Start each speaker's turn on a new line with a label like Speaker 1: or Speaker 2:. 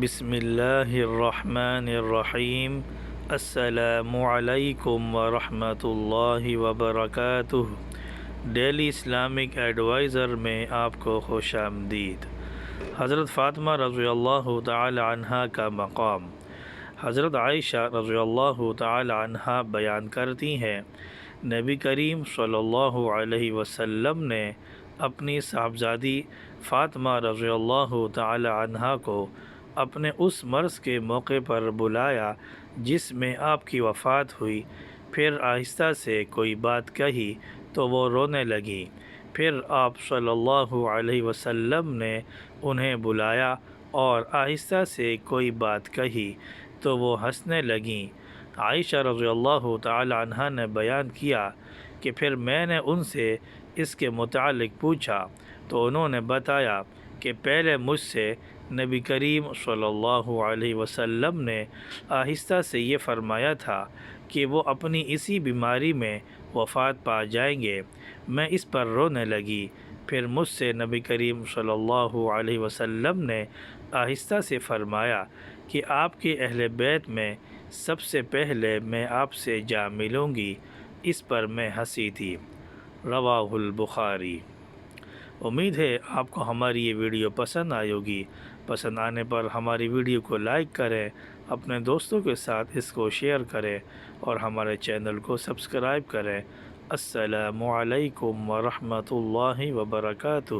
Speaker 1: بسم اللہ الرحمن الرحیم۔ السلام علیکم ورحمۃ اللہ وبرکاتہ۔ ڈیلی اسلامک ایڈوائزر میں آپ کو خوش آمدید۔ حضرت فاطمہ رضی اللہ تعالی عنہا کا مقام۔ حضرت عائشہ رضی اللہ تعالی عنہا بیان کرتی ہیں، نبی کریم صلی اللہ علیہ وسلم نے اپنی صاحبزادی فاطمہ رضی اللہ تعالی عنہا کو اپنے اس مرض کے موقع پر بلایا جس میں آپ کی وفات ہوئی۔ پھر آہستہ سے کوئی بات کہی تو وہ رونے لگی۔ پھر آپ صلی اللہ علیہ وسلم نے انہیں بلایا اور آہستہ سے کوئی بات کہی تو وہ ہنسنے لگیں۔ عائشہ رضی اللہ تعالی عنہا نے بیان کیا کہ پھر میں نے ان سے اس کے متعلق پوچھا تو انہوں نے بتایا کہ پہلے مجھ سے نبی کریم صلی اللہ علیہ وسلم نے آہستہ سے یہ فرمایا تھا کہ وہ اپنی اسی بیماری میں وفات پا جائیں گے۔ میں اس پر رونے لگی۔ پھر مجھ سے نبی کریم صلی اللہ علیہ وسلم نے آہستہ سے فرمایا کہ آپ کے اہل بیت میں سب سے پہلے میں آپ سے جا ملوں گی۔ اس پر میں ہنسی تھی۔ رواہ البخاری۔ امید ہے آپ کو ہماری یہ ویڈیو پسند آئی ہوگی۔ پسند آنے پر ہماری ویڈیو کو لائک کریں، اپنے دوستوں کے ساتھ اس کو شیئر کریں اور ہمارے چینل کو سبسکرائب کریں۔ السلام علیکم ورحمۃ اللہ وبرکاتہ۔